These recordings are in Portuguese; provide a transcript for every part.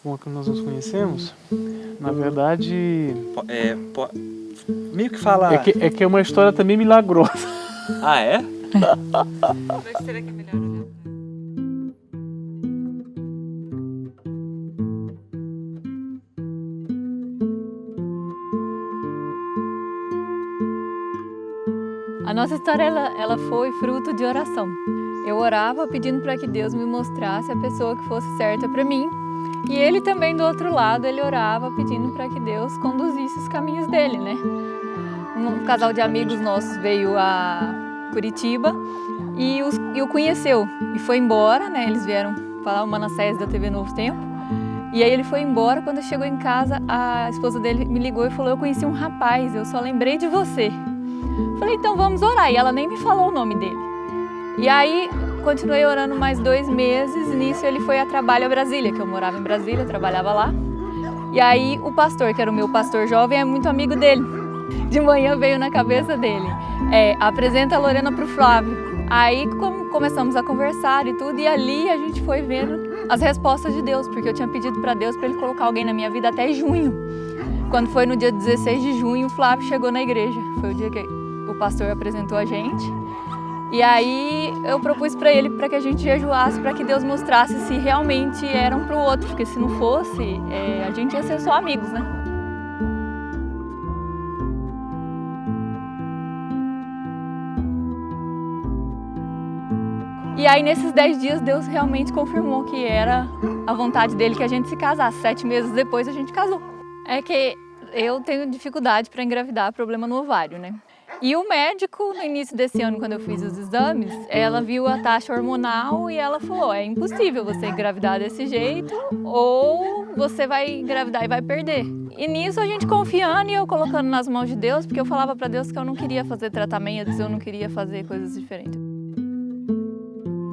com a que nós nos conhecemos, na verdade... meio que fala... É que é uma história também milagrosa. Ah, é? Mas será que é melhor olhar? A nossa história ela foi fruto de oração. Eu orava pedindo para que Deus me mostrasse a pessoa que fosse certa para mim. E ele também do outro lado, ele orava pedindo para que Deus conduzisse os caminhos dele, né? Um casal de amigos nossos veio a Curitiba e o conheceu e foi embora, né? Eles vieram falar o Manassés da TV Novo Tempo. E aí ele foi embora. Quando chegou em casa, a esposa dele me ligou e falou: eu conheci um rapaz, eu só lembrei de você. Falei, então vamos orar. E ela nem me falou o nome dele. E aí continuei orando mais 2 meses. Nisso ele foi a trabalho a Brasília, que eu morava em Brasília, trabalhava lá. E aí o pastor, que era o meu pastor jovem, é muito amigo dele. De manhã veio na cabeça dele: apresenta a Lorena para o Flávio. Aí começamos a conversar e tudo. E ali a gente foi vendo as respostas de Deus, porque eu tinha pedido para Deus para ele colocar alguém na minha vida até junho. Quando foi no dia 16 de junho, o Flávio chegou na igreja. Foi o dia que o pastor apresentou a gente. E aí eu propus para ele para que a gente jejuasse, para que Deus mostrasse se realmente era um para o outro, porque se não fosse, a gente ia ser só amigos, né? E aí nesses 10 dias Deus realmente confirmou que era a vontade dele que a gente se casasse. 7 meses depois a gente casou. É que eu tenho dificuldade para engravidar, problema no ovário, né? E o médico, no início desse ano, quando eu fiz os exames, ela viu a taxa hormonal e ela falou: é impossível você engravidar desse jeito ou você vai engravidar e vai perder. E nisso a gente confiando e eu colocando nas mãos de Deus, porque eu falava para Deus que eu não queria fazer tratamentos, eu não queria fazer coisas diferentes.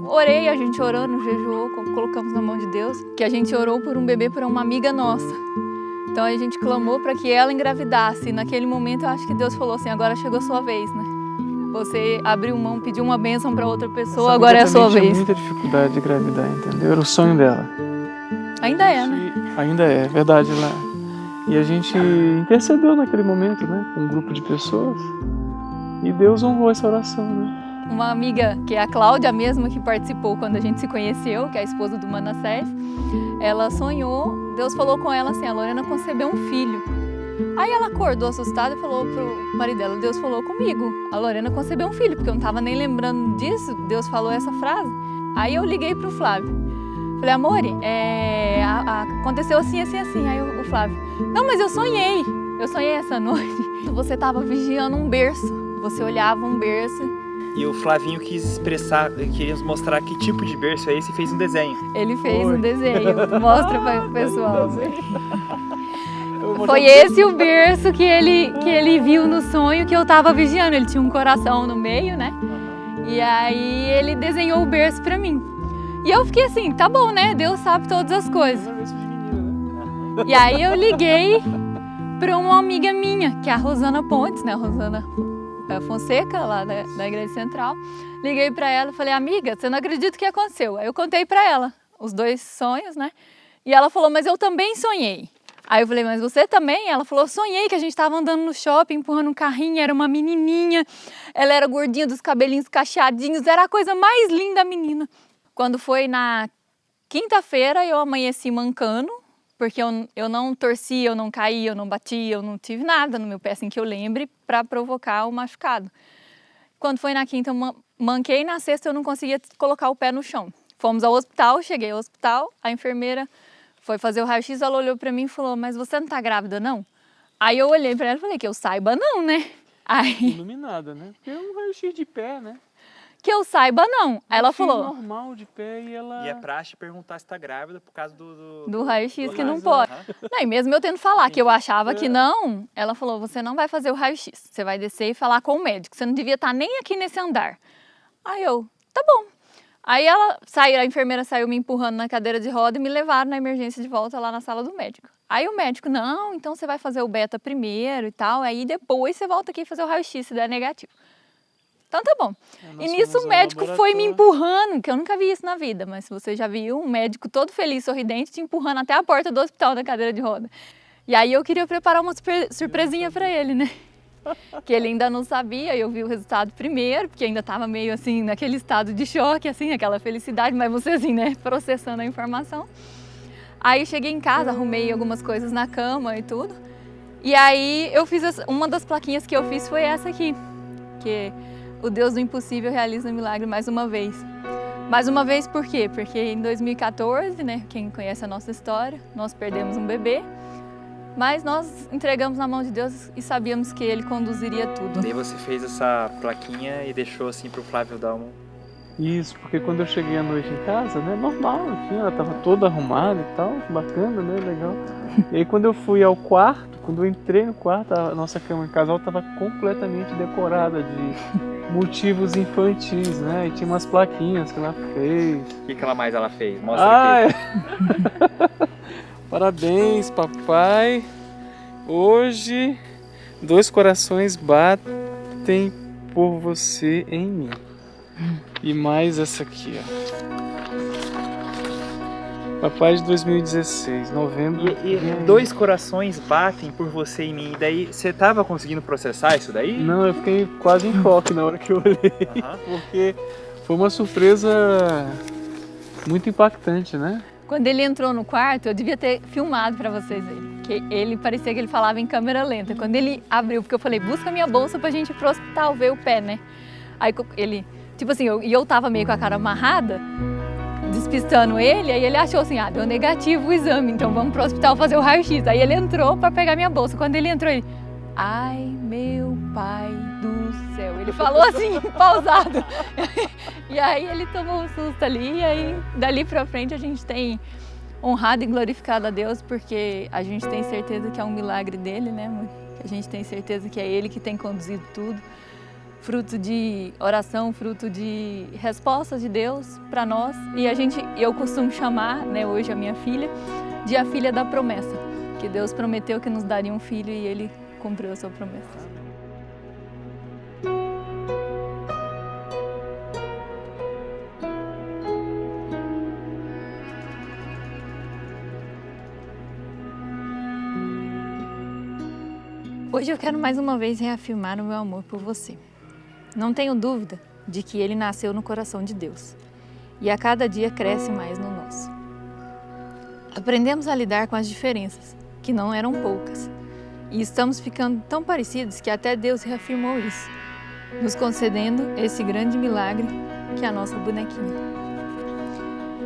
Orei, a gente orando, jejuou, colocamos na mão de Deus, que a gente orou por um bebê para uma amiga nossa. Então a gente clamou para que ela engravidasse. E naquele momento eu acho que Deus falou assim: agora chegou a sua vez, né? Você abriu mão, pediu uma bênção para outra pessoa, agora é a sua vez. Tinha muita dificuldade de engravidar, entendeu? Era o sonho dela. Ainda é, né? Ainda é, verdade. E a gente intercedeu naquele momento, né? Com um grupo de pessoas. E Deus honrou essa oração, né? Uma amiga, que é a Cláudia mesmo, que participou quando a gente se conheceu, que é a esposa do Manassés, ela sonhou, Deus falou com ela assim: a Lorena concebeu um filho. Aí ela acordou assustada e falou pro marido dela: Deus falou comigo, a Lorena concebeu um filho, porque eu não estava nem lembrando disso, Deus falou essa frase. Aí eu liguei pro Flávio, falei: amor, aconteceu assim, assim, assim. Aí o Flávio: não, mas eu sonhei essa noite, você estava vigiando um berço, você olhava um berço. E o Flavinho quis expressar, queria nos mostrar que tipo de berço é esse e fez um desenho. Ele fez um desenho, mostra para o pessoal. Foi esse o berço que ele viu no sonho que eu estava vigiando. Ele tinha um coração no meio, né? E aí ele desenhou o berço para mim. E eu fiquei assim: tá bom, né? Deus sabe todas as coisas. E aí eu liguei para uma amiga minha, que é a Rosana Pontes, né? A Rosana Fonseca, lá da Igreja Central. Liguei para ela e falei: amiga, você não acredita o que aconteceu? Aí eu contei para ela os 2 sonhos, né? E ela falou: mas eu também sonhei. Aí eu falei: mas você também? Ela falou: sonhei que a gente estava andando no shopping, empurrando um carrinho, era uma menininha, ela era gordinha, dos cabelinhos cacheadinhos, era a coisa mais linda, a menina. Quando foi na quinta-feira, eu amanheci mancando, porque eu não torci, eu não caí, eu não bati, eu não tive nada no meu pé, assim que eu lembre, para provocar o machucado. Quando foi na quinta, eu manquei, na sexta eu não conseguia colocar o pé no chão. Fomos ao hospital, cheguei ao hospital, a enfermeira foi fazer o raio-x, ela olhou para mim e falou: mas você não tá grávida, não? Aí eu olhei para ela e falei: que eu saiba, não, né? Aí... iluminada, né? Porque é um raio-x de pé, né? Que eu saiba, não. Aí ela falou... normal de pé e ela... E é praxe perguntar se tá grávida por causa do raio-x, que não pode. Não, e mesmo eu tendo falar que eu achava que não, ela falou: você não vai fazer o raio-x, você vai descer e falar com o médico, você não devia estar nem aqui nesse andar. Aí eu: tá bom. Aí a enfermeira saiu me empurrando na cadeira de roda e me levaram na emergência de volta lá na sala do médico. Aí o médico: não, então você vai fazer o beta primeiro e tal, aí depois você volta aqui e fazer o raio-x se der negativo. Então tá bom. Nós E nisso fomos o ao médico foi me laboratório. empurrando, que eu nunca vi isso na vida, mas se você já viu, um médico todo feliz, sorridente, te empurrando até a porta do hospital na cadeira de roda. E aí eu queria preparar uma surpresinha pra ele, né? Que ele ainda não sabia, eu vi o resultado primeiro, porque ainda tava meio assim, naquele estado de choque, assim, aquela felicidade, mas você assim, né, processando a informação. Aí cheguei em casa, arrumei algumas coisas na cama e tudo. E aí eu fiz, uma das plaquinhas que eu fiz foi essa aqui, que o Deus do impossível realiza um milagre mais uma vez. Mais uma vez por quê? Porque em 2014, né, quem conhece a nossa história, nós perdemos um bebê, mas nós entregamos na mão de Deus e sabíamos que Ele conduziria tudo. Daí você fez essa plaquinha e deixou assim pro Flávio dar um... Isso, porque quando eu cheguei à noite em casa, né, normal, enfim, ela tava toda arrumada e tal, bacana, né, legal. E aí quando eu fui ao quarto, quando eu entrei no quarto, a nossa cama de casal tava completamente decorada de motivos infantis, né, e tinha umas plaquinhas que ela fez. O que ela fez? Mostra aqui. Parabéns, papai. Hoje, 2 corações batem por você em mim. E mais essa aqui, ó. Papai de 2016, novembro. E 2 corações batem por você em mim. E daí, você tava conseguindo processar isso daí? Não, eu fiquei quase em choque na hora que eu olhei. Porque foi uma surpresa muito impactante, né? Quando ele entrou no quarto, eu devia ter filmado pra vocês ele. Que ele parecia que ele falava em câmera lenta. Quando ele abriu, porque eu falei, busca minha bolsa pra gente ir pro hospital ver o pé, né? Aí ele, tipo assim, eu tava meio com a cara amarrada, despistando ele, aí ele achou assim, deu negativo o exame, então vamos pro hospital fazer o raio-x. Aí ele entrou pra pegar minha bolsa. Quando ele entrou, ele, ai, meu pai do céu. Ele falou assim, pausado. E aí ele tomou um susto ali, e aí dali pra frente a gente tem honrado e glorificado a Deus, porque a gente tem certeza que é um milagre dele, né, amor? A gente tem certeza que é ele que tem conduzido tudo, fruto de oração, fruto de respostas de Deus para nós. E eu costumo chamar, né, hoje a minha filha, de a filha da promessa, que Deus prometeu que nos daria um filho e ele cumpriu a sua promessa. Hoje eu quero mais uma vez reafirmar o meu amor por você. Não tenho dúvida de que ele nasceu no coração de Deus e a cada dia cresce mais no nosso. Aprendemos a lidar com as diferenças, que não eram poucas, e estamos ficando tão parecidos que até Deus reafirmou isso, nos concedendo esse grande milagre que é a nossa bonequinha.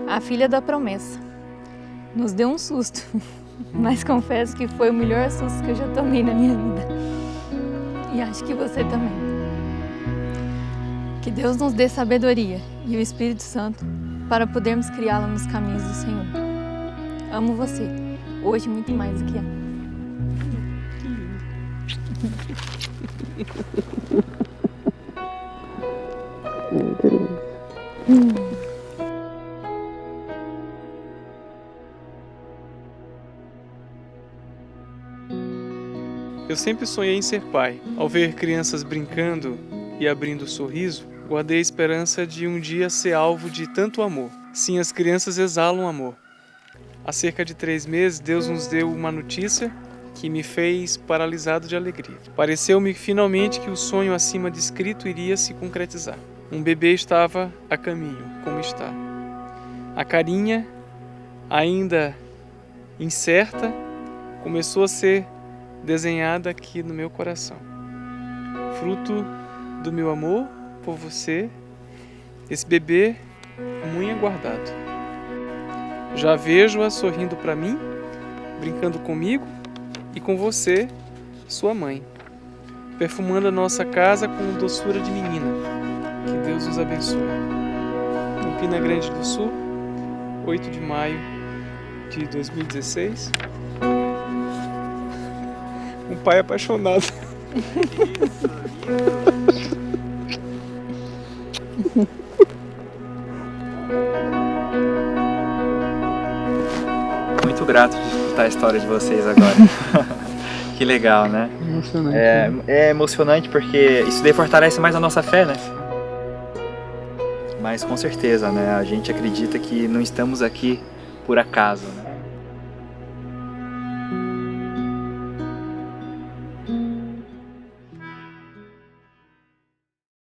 A filha da promessa nos deu um susto, mas confesso que foi o melhor susto que eu já tomei na minha vida. E acho que você também. Que Deus nos dê sabedoria e o Espírito Santo para podermos criá-la nos caminhos do Senhor. Amo você, hoje muito mais do que antes. Eu sempre sonhei em ser pai. Ao ver crianças brincando e abrindo sorriso, guardei a esperança de um dia ser alvo de tanto amor. Sim, as crianças exalam amor. Há cerca de 3 meses, Deus nos deu uma notícia que me fez paralisado de alegria. Pareceu-me finalmente que o sonho acima descrito iria se concretizar. Um bebê estava a caminho, como está. A carinha, ainda incerta, começou a ser desenhada aqui no meu coração. Fruto do meu amor por você, esse bebê muito aguardado. Já vejo-a sorrindo para mim, brincando comigo e com você, sua mãe, perfumando a nossa casa com doçura de menina. Que Deus nos abençoe. Campina Grande do Sul, 8 de maio de 2016. Um pai apaixonado. Muito grato de escutar a história de vocês agora. Que legal, né? Emocionante. É emocionante porque isso daí fortalece mais a nossa fé, né? Mas com certeza, né? A gente acredita que não estamos aqui por acaso, né?